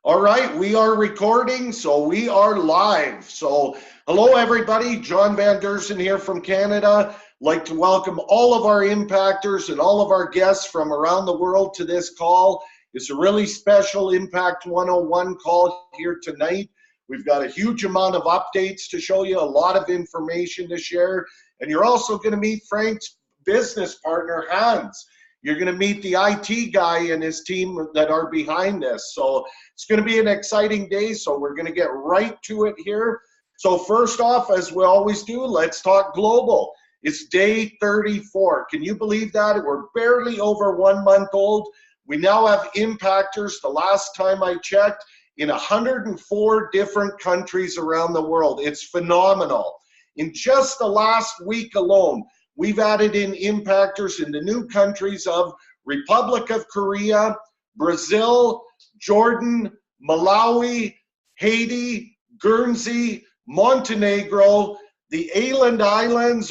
All right, we are recording, so we are live. So hello everybody, John Van Dersen here from Canada. Like to welcome all of our impactors and all of our guests from around the world to this call. It's a really special Impact 101 call here tonight. We've got a huge amount of updates to show you, a lot of information to share, and you're also going to meet Frank's business partner, Hans. You're going to meet the IT guy and his team that are behind this. So it's going to be an exciting day, so we're going to get right to it here. So first off, as we always do, let's talk global. It's day 34. Can you believe that? We're barely over 1 month old. We now have impactors, the last time I checked, in 104 different countries around the world. It's phenomenal. In just the last week alone, we've added in impactors in the new countries of Republic of Korea, Brazil, Jordan, Malawi, Haiti, Guernsey, Montenegro, the Island Islands,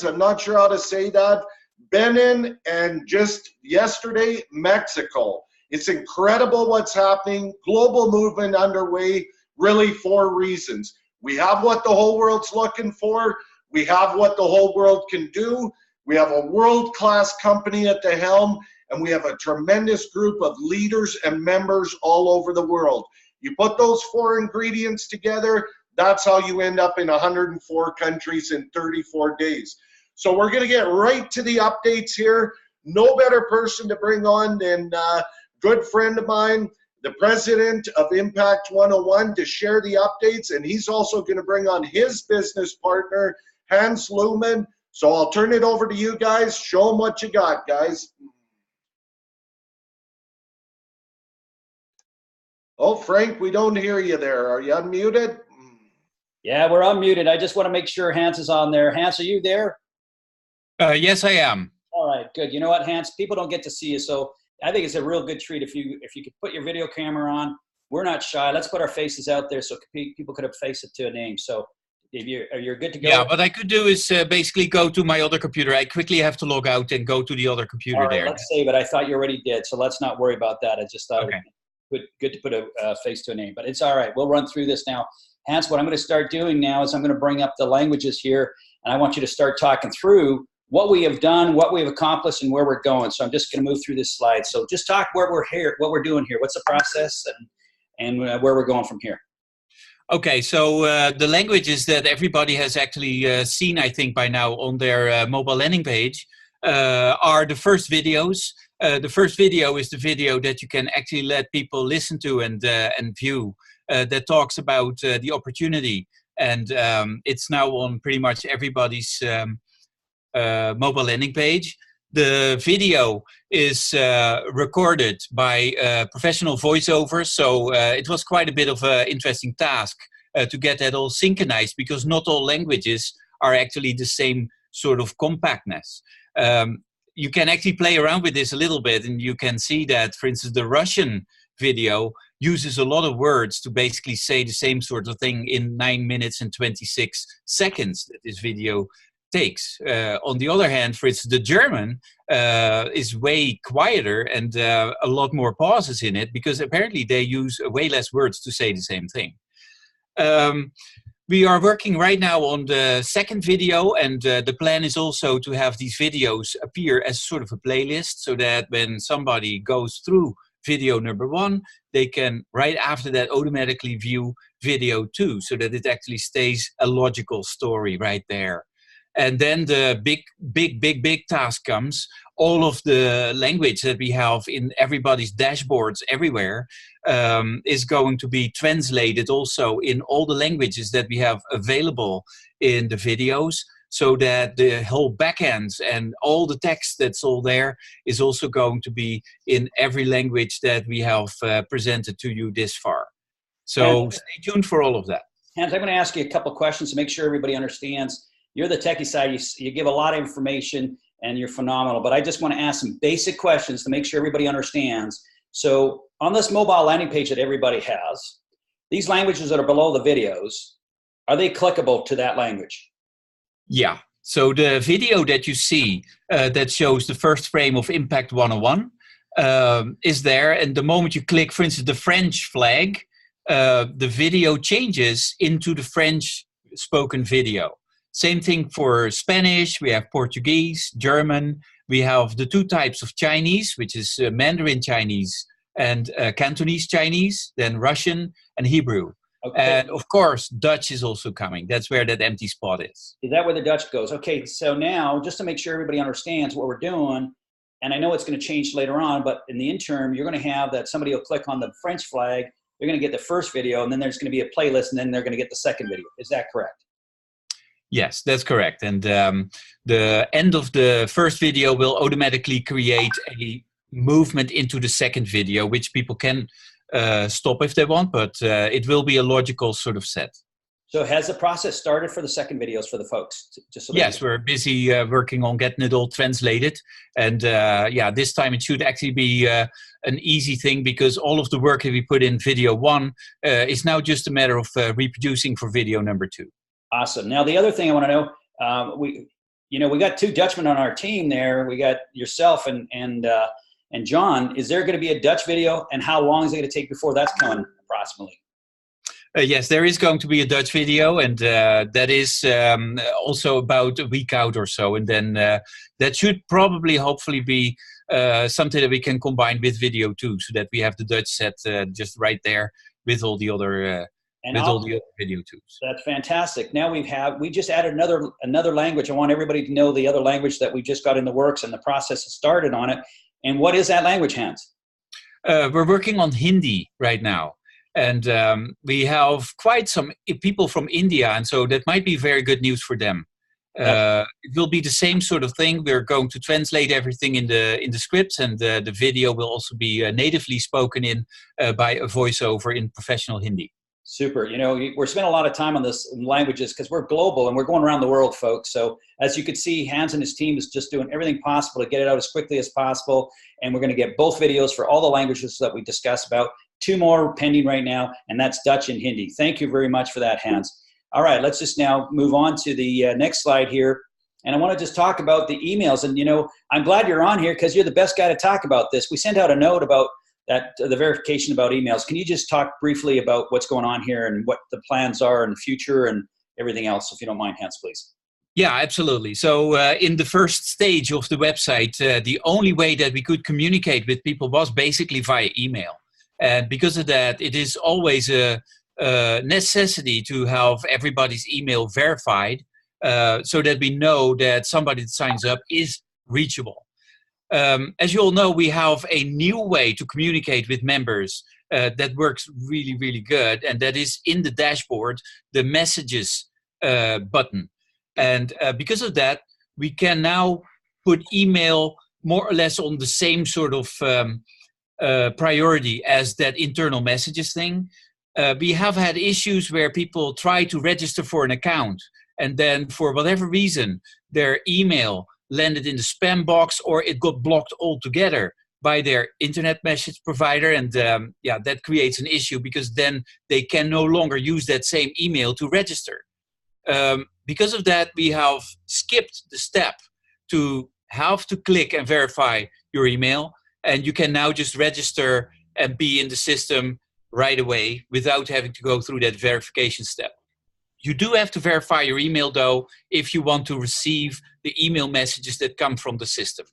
I'm not sure how to say that, Benin, and just yesterday, Mexico. It's incredible what's happening. Global movement underway, really for reasons. We have what the whole world's looking for. We have what the whole world can do. We have a world-class company at the helm, and we have a tremendous group of leaders and members all over the world. You put those four ingredients together, that's how you end up in 104 countries in 34 days. So we're going to get right to the updates here. No better person to bring on than a good friend of mine, the president of Impact 101, to share the updates, and he's also going to bring on his business partner, Hans Looman. So I'll turn it over to you guys. Show them what you got, guys. Oh, Frank, we don't hear you there. Are you unmuted? Yeah, we're unmuted. I just want to make sure Hans is on there. Hans, are you there? Yes, I am. All right, good. You know what, Hans? People don't get to see you, so I think it's a real good treat if you could put your video camera on. We're not shy. Let's put our faces out there so people could have faced it to a name. So if you're good to go. Yeah, what I could do is basically go to my other computer. I quickly have to log out and go to the other computer. All right, there. Let's save it. I thought you already did, so let's not worry about that. I just thought it would be good to put a face to a name, but it's all right. We'll run through this now. Hans, what I'm going to start doing now is I'm going to bring up the languages here, and I want you to start talking through what we have done, what we've accomplished, and where we're going. So I'm just going to move through this slide. So just talk where we're here, what we're doing here, what's the process, and where we're going from here. Okay, so the languages that everybody has actually seen, I think, by now on their mobile landing page are the first videos. The first video is the video that you can actually let people listen to and view that talks about the opportunity. And it's now on pretty much everybody's mobile landing page. The video is recorded by professional voiceovers, so it was quite a bit of an interesting task to get that all synchronized, because not all languages are actually the same sort of compactness. You can actually play around with this a little bit, and you can see that, for instance, the Russian video uses a lot of words to basically say the same sort of thing in 9 minutes and 26 seconds that this video takes. On the other hand, for instance, the German is way quieter and a lot more pauses in it, because apparently they use way less words to say the same thing. We are working right now on the second video, and the plan is also to have these videos appear as sort of a playlist, so that when somebody goes through video number 1, they can right after that automatically view video 2, so that it actually stays a logical story right there. And then the big task comes. All of the language that we have in everybody's dashboards everywhere is going to be translated also in all the languages that we have available in the videos, so that the whole backend and all the text that's all there is also going to be in every language that we have presented to you this far. So stay tuned for all of that. Hans, I'm going to ask you a couple questions to make sure everybody understands. You're the techie side. You give a lot of information, and you're phenomenal. But I just want to ask some basic questions to make sure everybody understands. So on this mobile landing page that everybody has, these languages that are below the videos, are they clickable to that language? Yeah. So the video that you see that shows the first frame of Impact 101, is there. And the moment you click, for instance, the French flag, the video changes into the French spoken video. Same thing for Spanish. We have Portuguese, German. We have the two types of Chinese, which is Mandarin Chinese and Cantonese Chinese, then Russian and Hebrew. Okay. And of course, Dutch is also coming. That's where that empty spot is. Is that where the Dutch goes? Okay, so now, just to make sure everybody understands what we're doing, and I know it's going to change later on, but in the interim, you're going to have that somebody will click on the French flag, they're going to get the first video, and then there's going to be a playlist, and then they're going to get the second video. Is that correct? Yes, that's correct. And the end of the first video will automatically create a movement into the second video, which people can stop if they want, but it will be a logical sort of set. So has the process started for the second videos for the folks? Just so yes, we're busy working on getting it all translated. And yeah, this time it should actually be an easy thing, because all of the work that we put in video 1 is now just a matter of reproducing for video number 2. Awesome. Now, the other thing I want to know, we got 2 Dutchmen on our team there. We got yourself and John. Is there going to be a Dutch video, and how long is it going to take before that's coming approximately? Yes, there is going to be a Dutch video, and that is also about a week out or so. And then that should probably, hopefully, be something that we can combine with video too, so that we have the Dutch set just right there with all the other all the other video tools. That's fantastic. Now we just added another language. I want everybody to know the other language that we just got in the works, and the process has started on it. And what is that language, Hans? We're working on Hindi right now. And we have quite some people from India, and so that might be very good news for them. It will be the same sort of thing. We're going to translate everything in the scripts, and the video will also be natively spoken in by a voiceover in professional Hindi. Super. We're spending a lot of time on this languages because we're global and we're going around the world, folks. So as you can see, Hans and his team is just doing everything possible to get it out as quickly as possible. And we're going to get both videos for all the languages that we discussed about. 2 more pending right now, and that's Dutch and Hindi. Thank you very much for that, Hans. All right, let's just now move on to the next slide here. And I want to just talk about the emails. And, I'm glad you're on here because you're the best guy to talk about this. We sent out a note about that, the verification about emails. Can you just talk briefly about what's going on here and what the plans are in the future and everything else, if you don't mind, Hans, please? Yeah, absolutely. So in the first stage of the website, the only way that we could communicate with people was basically via email. And because of that, it is always a necessity to have everybody's email verified so that we know that somebody that signs up is reachable. As you all know, we have a new way to communicate with members that works really, really good. And that is in the dashboard, the messages button. And because of that, we can now put email more or less on the same sort of priority as that internal messages thing. We have had issues where people try to register for an account, and then for whatever reason, their email landed in the spam box, or it got blocked altogether by their internet message provider. And yeah, that creates an issue because then they can no longer use that same email to register. Because of that, we have skipped the step to have to click and verify your email. And you can now just register and be in the system right away without having to go through that verification step. You do have to verify your email, though, if you want to receive the email messages that come from the system.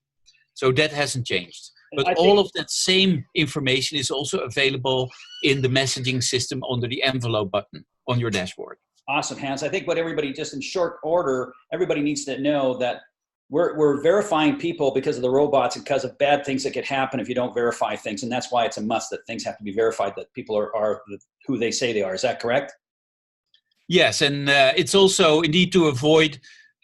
So that hasn't changed. But all of that same information is also available in the messaging system under the envelope button on your dashboard. Awesome, Hans. I think what everybody, just in short order, everybody needs to know that we're verifying people because of the robots and because of bad things that could happen if you don't verify things. And that's why it's a must that things have to be verified, that people are who they say they are. Is that correct? Yes, and it's also indeed to avoid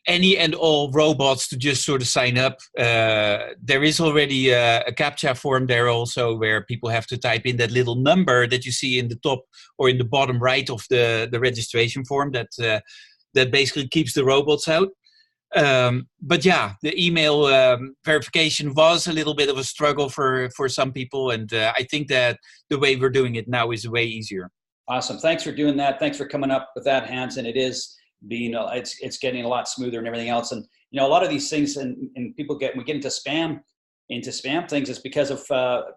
any and all robots to just sort of sign up. There is already a CAPTCHA form there also where people have to type in that little number that you see in the top or in the bottom right of the registration form that basically keeps the robots out. But yeah, the email verification was a little bit of a struggle for some people, and I think that the way we're doing it now is way easier. Awesome. Thanks for doing that. Thanks for coming up with that, Hans. And it is being, it's getting a lot smoother and everything else. And, a lot of these things and we get into spam, into spam things, it's because of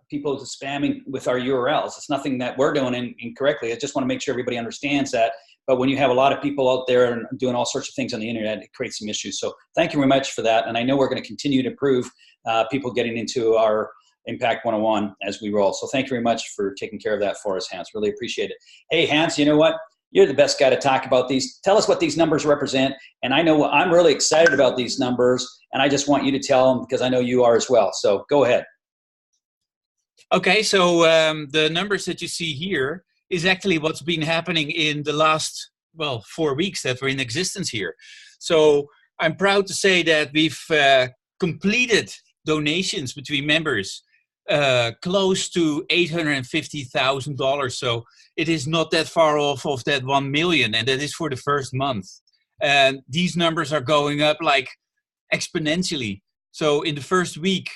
people spamming with our URLs. It's nothing that we're doing incorrectly. I just want to make sure everybody understands that. But when you have a lot of people out there and doing all sorts of things on the internet, it creates some issues. So thank you very much for that. And I know we're going to continue to improve people getting into our Impact 101 as we roll. So thank you very much for taking care of that for us, Hans. Really appreciate it. Hey, Hans, you know what? You're the best guy to talk about these. Tell us what these numbers represent. And I know I'm really excited about these numbers, and I just want you to tell them because I know you are as well. So go ahead. Okay, so the numbers that you see here is actually what's been happening in the last, 4 weeks that we're in existence here. So I'm proud to say that we've completed donations between members close to $850,000. So it is not that far off of that 1 million, and that is for the first month. And these numbers are going up like exponentially. So in the first week,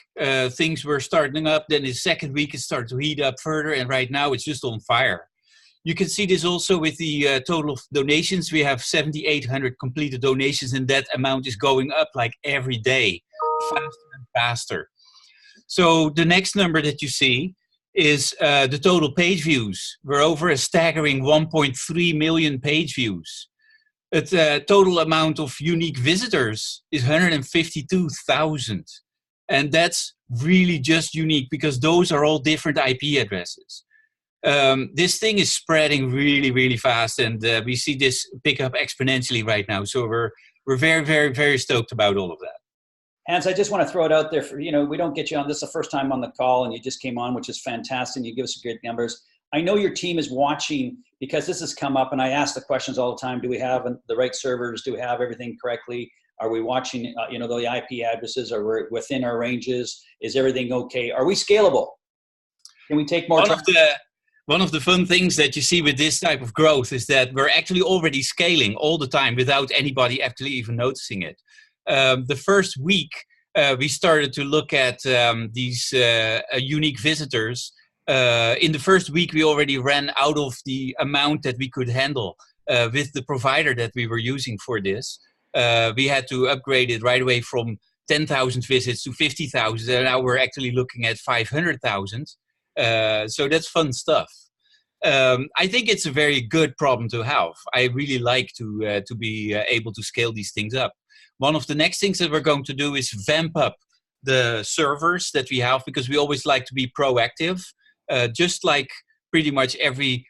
things were starting up. Then the second week, it started to heat up further. And right now, it's just on fire. You can see this also with the total of donations. We have 7,800 completed donations, and that amount is going up like every day, faster and faster. So the next number that you see is the total page views. We're over a staggering 1.3 million page views. The total amount of unique visitors is 152,000. And that's really just unique because those are all different IP addresses. This thing is spreading really, really fast, and we see this pick up exponentially right now. So we're very, very, very stoked about all of that. Hans, I just want to throw it out there for, we don't get you on this the first time on the call, and you just came on, which is fantastic. You give us great numbers. I know your team is watching because this has come up, and I ask the questions all the time. Do we have the right servers? Do we have everything correctly? Are we watching, the IP addresses? Are we within our ranges? Is everything okay? Are we scalable? Can we take more traffic? One of the fun things that you see with this type of growth is that we're actually already scaling all the time without anybody actually even noticing it. The first week, we started to look at these unique visitors. In the first week, we already ran out of the amount that we could handle with the provider that we were using for this. We had to upgrade it right away from 10,000 visits to 50,000, and now we're actually looking at 500,000. So that's fun stuff. I think it's a very good problem to have. I really like to be able to scale these things up. One of the next things that we're going to do is vamp up the servers that we have, because we always like to be proactive, just like pretty much every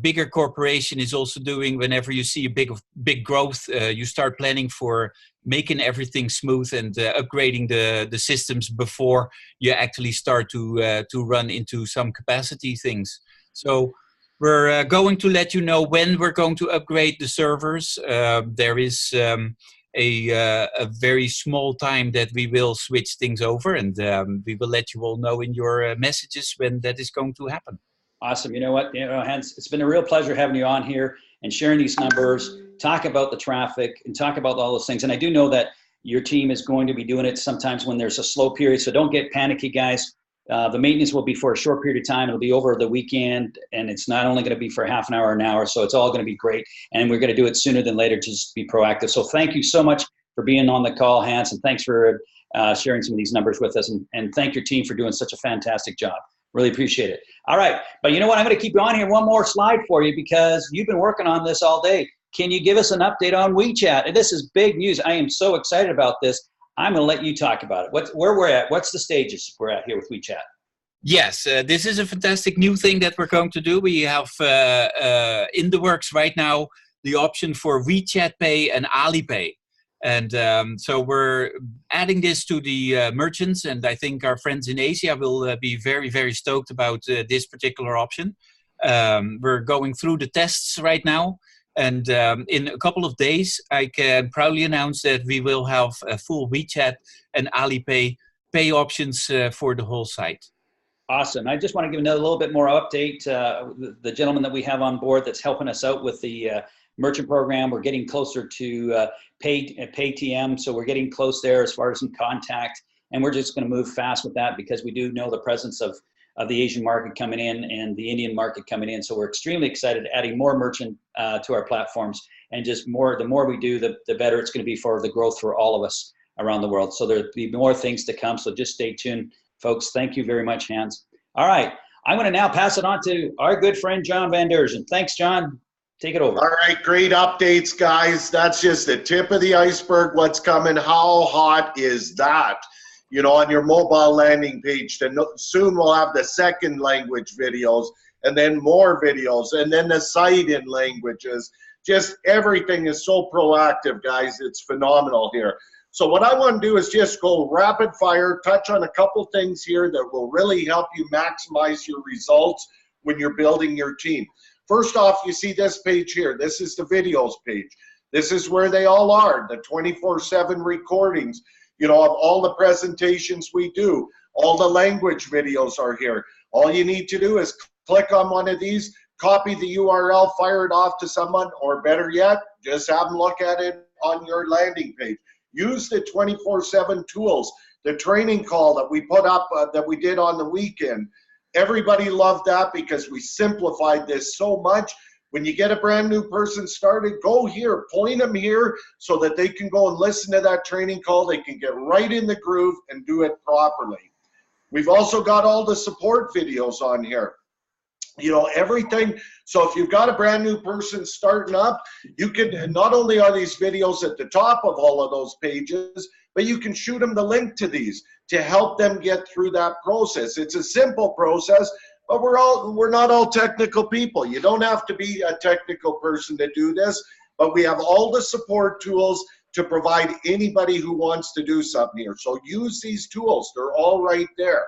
bigger corporation is also doing. Whenever you see a big growth, you start planning for making everything smooth and upgrading the systems before you actually start to run into some capacity things. So we're going to let you know when we're going to upgrade the servers. There is a very small time that we will switch things over, and we will let you all know in your messages when that is going to happen. Awesome. You know what, Hans, it's been a real pleasure having you on here and sharing these numbers, talk about the traffic and talk about all those things. And I do know that your team is going to be doing it sometimes when there's a slow period. So don't get panicky, guys. The maintenance will be for a short period of time. It'll be over the weekend, and it's not only going to be for half an hour, an hour. So it's all going to be great. And we're going to do it sooner than later to just be proactive. So thank you so much for being on the call, Hans, and thanks for sharing some of these numbers with us. And thank your team for doing such a fantastic job. Really appreciate it. All right. But you know what? I'm going to keep you on here one more slide for you because you've been working on this all day. Can you give us an update on WeChat? And this is big news. I am so excited about this. I'm going to let you talk about it. Where we're at? What's the stages we're at here with WeChat? Yes, this is a fantastic new thing that we're going to do. We have in the works right now the option for WeChat Pay and Alipay. And so we're adding this to the merchants, and I think our friends in Asia will be very, very stoked about this particular option. We're going through the tests right now, and in a couple of days, I can proudly announce that we will have a full WeChat and Alipay pay options for the whole site. Awesome. I just want to give another little bit more update. The gentleman that we have on board that's helping us out with the merchant program, we're getting closer to PayTM, so we're getting close there as far as in contact, and we're just going to move fast with that because we do know the presence of the Asian market coming in and the Indian market coming in. So we're extremely excited adding more merchant to our platforms, and just the more we do, the better it's going to be for the growth for all of us. around the world. So there'll be more things to come. So just stay tuned, folks. Thank you very much, Hans. All right. I'm going to now pass it on to our good friend, John Van Derzen. Thanks, John. Take it over. All right, great updates, guys. That's just the tip of the iceberg. What's coming? How hot is that? You know, on your mobile landing page. Soon we'll have the second language videos, and then more videos, and then the site in languages. Just everything is so proactive, guys. It's phenomenal here. So what I want to do is just go rapid fire, touch on a couple things here that will really help you maximize your results when you're building your team. First off, you see this page here. This is the videos page. This is where they all are, the 24/7 recordings, you know, of all the presentations we do. All the language videos are here. All you need to do is click on one of these, copy the URL, fire it off to someone, or better yet, just have them look at it on your landing page. Use the 24/7 tools, the training call that we put up, that we did on the weekend. Everybody loved that because we simplified this so much. When you get a brand new person started, go here, point them here so that they can go and listen to that training call. They can get right in the groove and do it properly. We've also got all the support videos on here. You know, everything. So if you've got a brand new person starting up, you can, not only are these videos at the top of all of those pages, but you can shoot them the link to these to help them get through that process. It's a simple process, but we're not all technical people. You don't have to be a technical person to do this, but we have all the support tools to provide anybody who wants to do something here. So use these tools. They're all right there.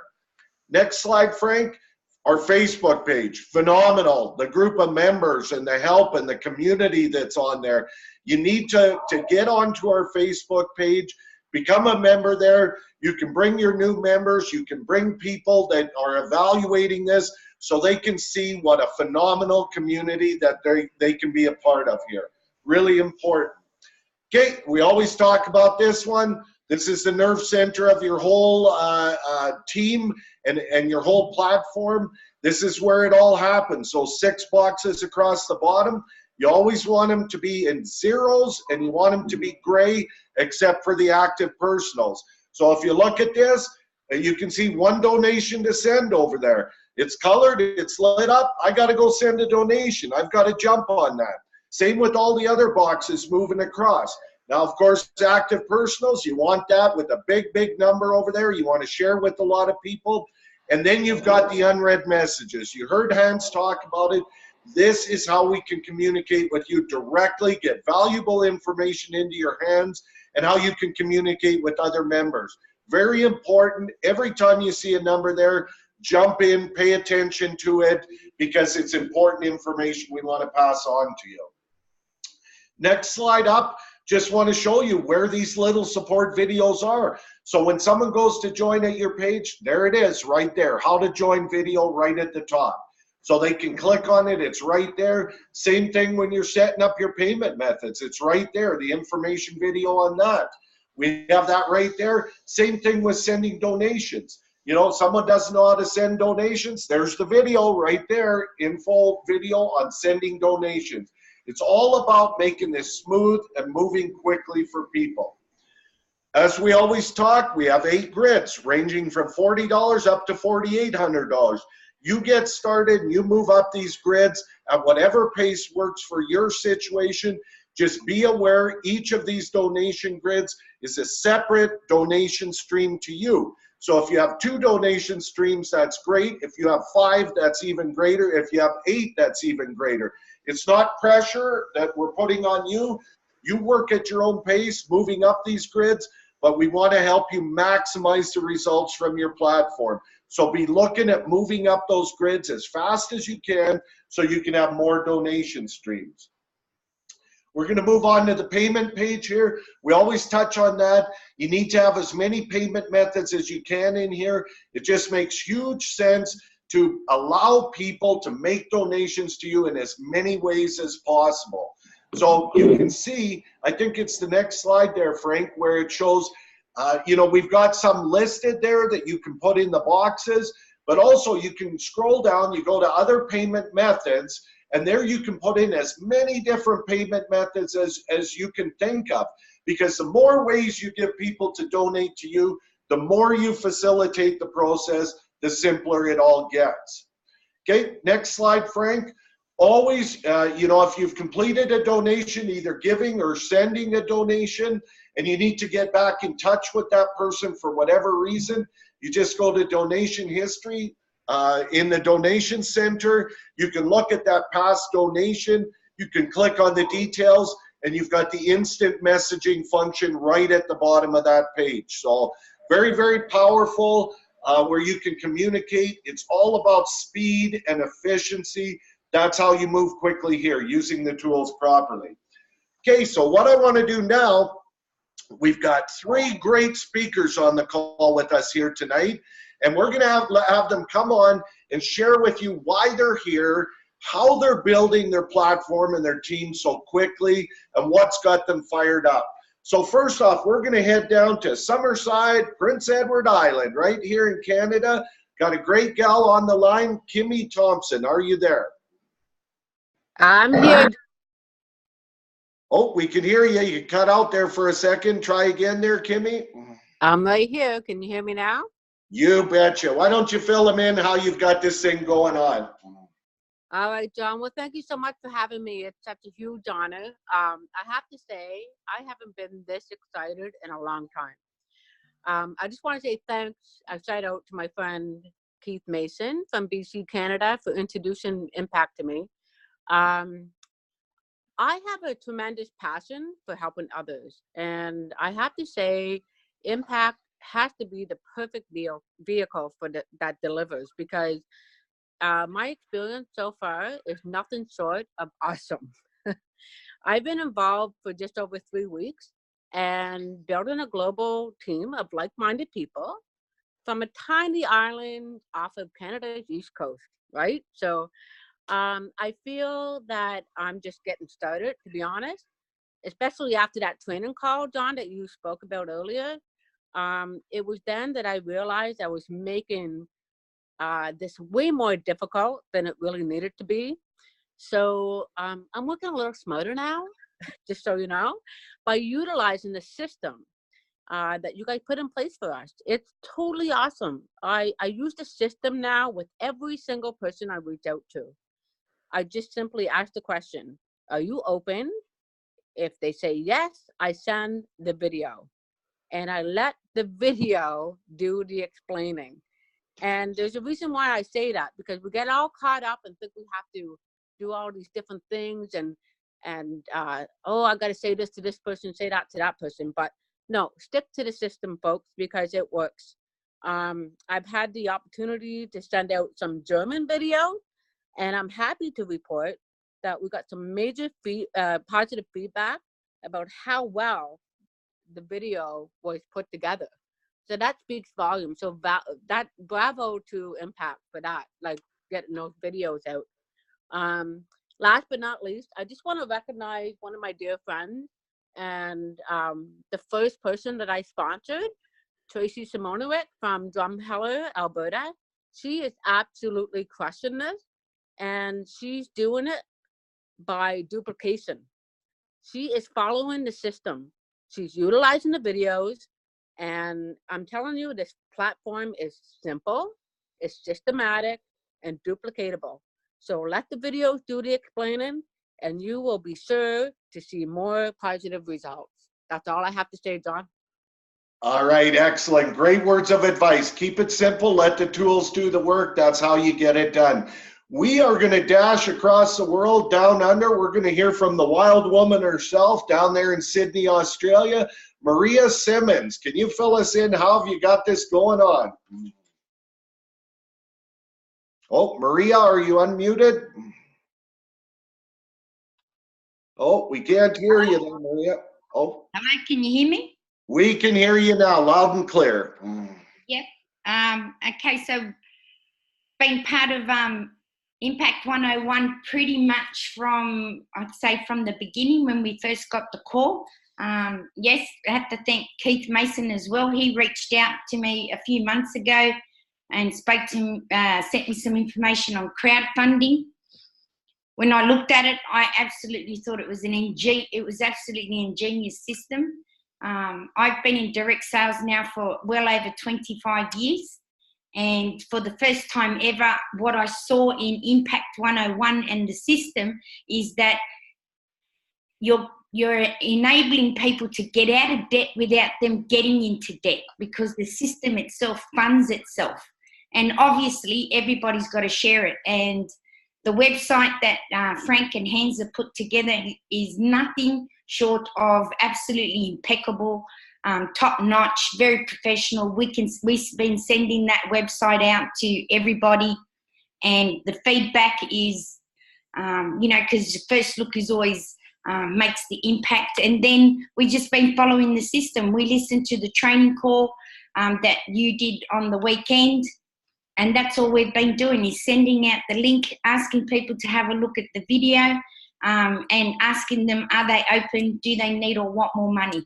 Next slide, Frank. Our Facebook page, phenomenal. The group of members and the help and the community that's on there. You need to get onto our Facebook page, become a member there. You can bring your new members. You can bring people that are evaluating this so they can see what a phenomenal community that they can be a part of here. Really important. Okay, we always talk about this one. This is the nerve center of your whole team and your whole platform. This is where it all happens. So 6 boxes across the bottom. You always want them to be in zeros and you want them to be gray except for the active personals. So if you look at this, you can see 1 donation to send over there. It's colored, it's lit up. I got to go send a donation. I've got to jump on that. Same with all the other boxes moving across. Now, of course, active personals, you want that with a big, big number over there. You want to share with a lot of people. And then you've got the unread messages. You heard Hans talk about it. This is how we can communicate with you directly, get valuable information into your hands, and how you can communicate with other members. Very important. Every time you see a number there, jump in, pay attention to it, because it's important information we want to pass on to you. Next slide up. Just want to show you where these little support videos are. So when someone goes to join at your page, there it is right there. How to join video right at the top. So they can click on it. It's right there. Same thing when you're setting up your payment methods. It's right there. The information video on that. We have that right there. Same thing with sending donations. You know, someone doesn't know how to send donations. There's the video right there. Info video on sending donations. It's all about making this smooth and moving quickly for people. As we always talk, we have 8 grids ranging from $40 up to $4,800. You get started and you move up these grids at whatever pace works for your situation. Just be aware each of these donation grids is a separate donation stream to you. So if you have 2 donation streams, that's great. If you have 5, that's even greater. If you have 8, that's even greater. It's not pressure that we're putting on you. You work at your own pace, moving up these grids, but we want to help you maximize the results from your platform. So be looking at moving up those grids as fast as you can so you can have more donation streams. We're going to move on to the payment page here. We always touch on that. You need to have as many payment methods as you can in here. It just makes huge sense to allow people to make donations to you in as many ways as possible. So you can see, I think it's the next slide there, Frank, where it shows, you know, we've got some listed there that you can put in the boxes, but also you can scroll down, you go to other payment methods, and there you can put in as many different payment methods as you can think of, because the more ways you give people to donate to you, the more you facilitate the process, the simpler it all gets. Okay, next slide, Frank. Always, if you've completed a donation, either giving or sending a donation, and you need to get back in touch with that person for whatever reason, you just go to donation history in the donation center. You can look at that past donation. You can click on the details, and you've got the instant messaging function right at the bottom of that page. So very, very powerful where you can communicate. It's all about speed and efficiency. That's how you move quickly here, using the tools properly. Okay, so what I want to do now, we've got 3 great speakers on the call with us here tonight, and we're going to have them come on and share with you why they're here, how they're building their platform and their team so quickly, and what's got them fired up. So first off, we're going to head down to Summerside, Prince Edward Island, right here in Canada. Got a great gal on the line, Kimmy Thompson. Are you there? I'm here. Oh, we can hear you. You cut out there for a second. Try again there, Kimmy. I'm right here. Can you hear me now? You betcha. Why don't you fill them in how you've got this thing going on? All right, John. Well, thank you so much for having me. It's such a huge honor. I have to say, I haven't been this excited in a long time. I just want to say thanks. I shout out to my friend Keith Mason from BC, Canada, for introducing Impact to me. I have a tremendous passion for helping others, and I have to say Impact has to be the perfect vehicle for that delivers, because my experience so far is nothing short of awesome. I've been involved for just over 3 weeks and building a global team of like-minded people from a tiny island off of Canada's East Coast, right? So I feel that I'm just getting started, to be honest, especially after that training call, John, that you spoke about earlier. It was then that I realized I was making this way more difficult than it really needed to be. So I'm working a little smarter now, just so you know, by utilizing the system that you guys put in place for us. It's totally awesome. I use the system now with every single person I reach out to. I just simply ask the question, are you open? If they say yes, I send the video, and I let the video do the explaining. And there's a reason why I say that, because we get all caught up and think we have to do all these different things and oh, I got to say this to this person, say that to that person. But no, stick to the system, folks, because it works. I've had the opportunity to send out some German video, and I'm happy to report that we got some major positive feedback about how well the video was put together. So that speaks volumes. So bravo to Impact for that, like getting those videos out. Last but not least, I just want to recognize one of my dear friends and the first person that I sponsored, Tracy Simonowicz from Drumheller, Alberta. She is absolutely crushing this, and she's doing it by duplication. She is following the system. She's utilizing the videos, and I'm telling you, this platform is simple, it's systematic, and duplicatable. So let the videos do the explaining, and you will be sure to see more positive results. That's all I have to say, John. All right, excellent. Great words of advice. Keep it simple, let the tools do the work. That's how you get it done. We are going to dash across the world, down under. We're going to hear from the wild woman herself down there in Sydney, Australia, Maria Simmons. Can you fill us in? How have you got this going on? Oh, Maria, are you unmuted? Oh, we can't hear you there, Maria. Oh. Hello, can you hear me? We can hear you now, loud and clear. Yep. Okay, so being part of Impact 101 pretty much from, I'd say from the beginning when we first got the call. Yes, I have to thank Keith Mason as well. He reached out to me a few months ago and spoke to sent me some information on crowdfunding. When I looked at it, I absolutely thought it was absolutely an ingenious system. I've been in direct sales now for well over 25 years. And for the first time ever, what I saw in Impact 101 and the system is that you're enabling people to get out of debt without them getting into debt, because the system itself funds itself. And obviously, everybody's got to share it. And the website that Frank and Hans have put together is nothing short of absolutely impeccable, top-notch, very professional. We've been sending that website out to everybody, and the feedback is, because the first look is always makes the impact. And then we've just been following the system. We listened to the training call that you did on the weekend, and that's all we've been doing, is sending out the link, asking people to have a look at the video, and asking them, are they open, do they need or want more money,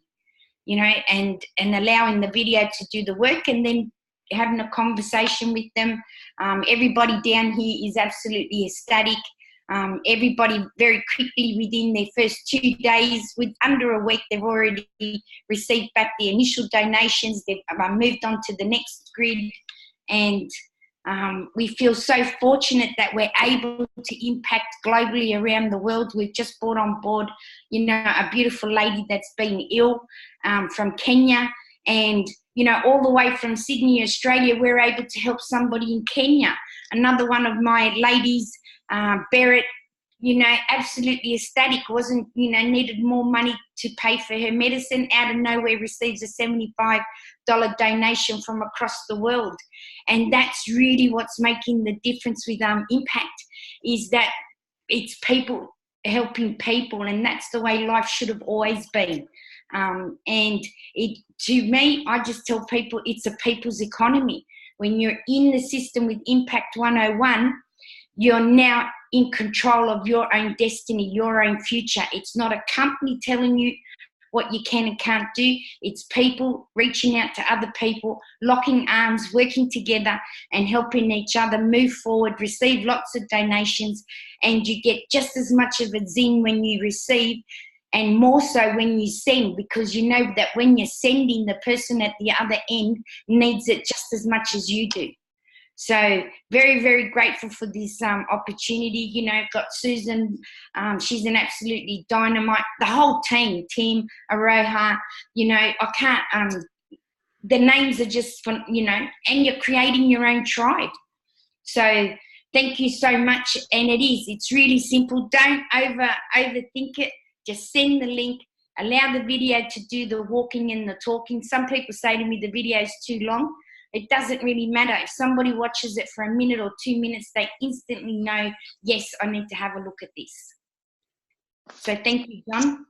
and allowing the video to do the work, and then having a conversation with them. Everybody down here is absolutely ecstatic. Everybody very quickly, within their first 2 days, with under a week, they've already received back the initial donations. They've moved on to the next grid, and we feel so fortunate that we're able to impact globally around the world. We've just brought on board, a beautiful lady that's been ill from Kenya, and all the way from Sydney, Australia, we're able to help somebody in Kenya. Another one of my ladies, Barrett, absolutely ecstatic, needed more money to pay for her medicine, out of nowhere receives a $75 donation from across the world. And that's really what's making the difference with Impact, is that it's people helping people, and that's the way life should have always been. And to me, I just tell people it's a people's economy. When you're in the system with Impact 101, you're now in control of your own destiny, your own future. It's not a company telling you what you can and can't do. It's people reaching out to other people, locking arms, working together and helping each other move forward, receive lots of donations, and you get just as much of a zing when you receive, and more so when you send, because you know that when you're sending, the person at the other end needs it just as much as you do. So very, very grateful for this opportunity. Got Susan, she's an absolutely dynamite. The whole team, Aroha, I can't, the names are just fun, and you're creating your own tribe. So thank you so much. And it's really simple. Don't overthink it. Just send the link, allow the video to do the walking and the talking. Some people say to me the video is too long. It doesn't really matter. If somebody watches it for a minute or 2 minutes, they instantly know, yes, I need to have a look at this. So thank you, John.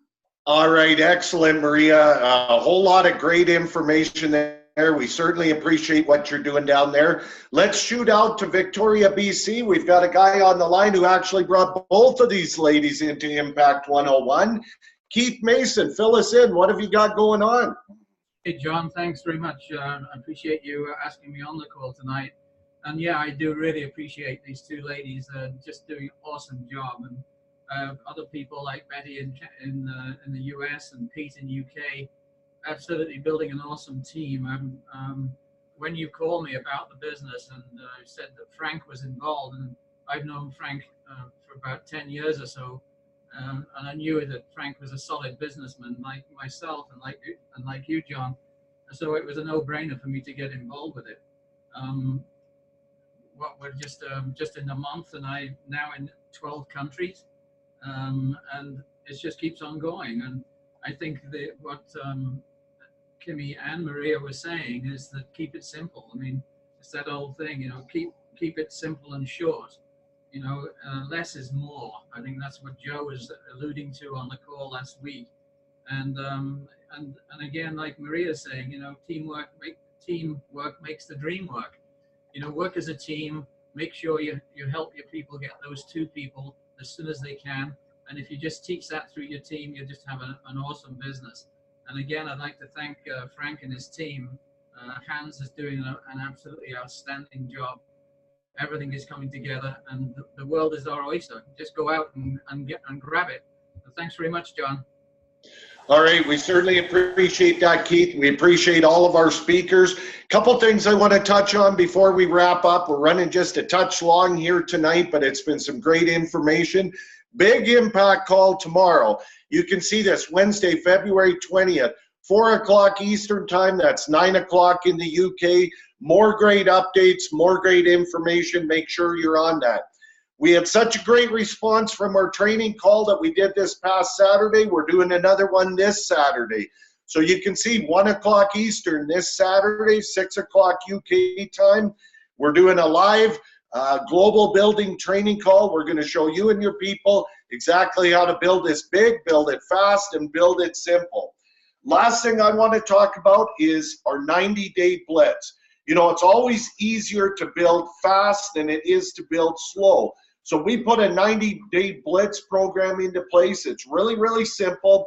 All right, excellent, Maria. A whole lot of great information there. We certainly appreciate what you're doing down there. Let's shoot out to Victoria, BC. We've got a guy on the line who actually brought both of these ladies into Impact 101. Keith Mason, fill us in. What have you got going on? Hey, John, thanks very much. I appreciate you asking me on the call tonight. And yeah, I do really appreciate these two ladies just doing an awesome job. And other people like Betty in the US and Pete in UK, absolutely building an awesome team. When you called me about the business and said that Frank was involved, and I've known Frank for about 10 years or so, and I knew that Frank was a solid businessman like myself and like you, John. So it was a no-brainer for me to get involved with it. We're just in a month, and I'm now in 12 countries, and it just keeps on going. And I think that what Kimmy and Maria were saying is that keep it simple. I mean, it's that old thing, keep it simple and short. Less is more. I think that's what Joe was alluding to on the call last week. And again, like Maria's saying, teamwork makes the dream work. Work as a team. Make sure you help your people get those two people as soon as they can. And if you just teach that through your team, you just have an awesome business. And again, I'd like to thank Frank and his team. Hans is doing an absolutely outstanding job. Everything is coming together, and the world is our oyster. Just go out and grab it. So thanks very much, John. All right, we certainly appreciate that, Keith. We appreciate all of our speakers. Couple things I want to touch on before we wrap up. We're running just a touch long here tonight, but it's been some great information. Big impact call tomorrow. You can see this Wednesday, February 20th, 4 o'clock Eastern time. That's 9 o'clock in the UK. More great updates, more great information. Make sure you're on that. We had such a great response from our training call that we did this past Saturday. We're doing another one this Saturday. So you can see 1 o'clock Eastern this Saturday, 6 o'clock UK time. We're doing a live global building training call. We're going to show you and your people exactly how to build this big, build it fast, and build it simple. Last thing I want to talk about is our 90-day blitz. You know, it's always easier to build fast than it is to build slow. So we put a 90-day blitz program into place. It's really, really simple.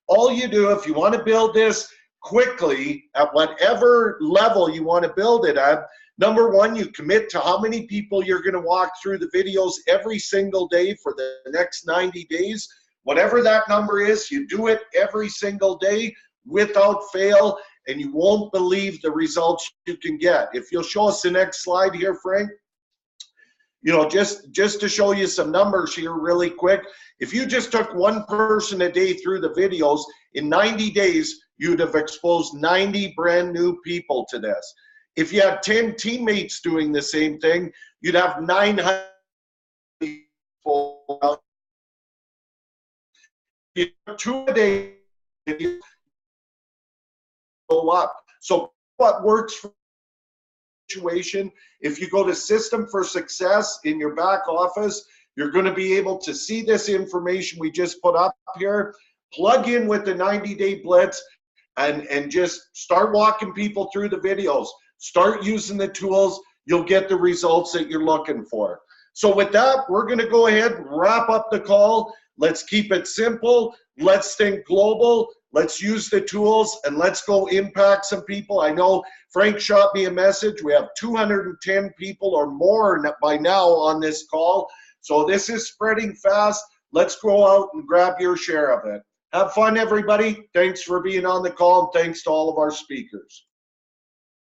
All you do, if you want to build this quickly at whatever level you want to build it at, number one, you commit to how many people you're going to walk through the videos every single day for the next 90 days. Whatever that number is, you do it every single day without fail, and you won't believe the results you can get. If you'll show us the next slide here, Frank. You know, just to show you some numbers here really quick, if you just took one person a day through the videos, in 90 days, you'd have exposed 90 brand new people to this. If you had 10 teammates doing the same thing, you'd have 900 people. If you took 2 a day, you go up. So what works for situation, if you go to System for Success in your back office, you're going to be able to see this information we just put up here, plug in with the 90-day blitz, and just start walking people through the videos. Start using the tools. You'll get the results that you're looking for. So with that, we're going to go ahead and wrap up the call. Let's keep it simple. Let's think global. Let's use the tools, and let's go impact some people. I know Frank shot me a message. We have 210 people or more by now on this call. So this is spreading fast. Let's go out and grab your share of it. Have fun, everybody. Thanks for being on the call, and thanks to all of our speakers.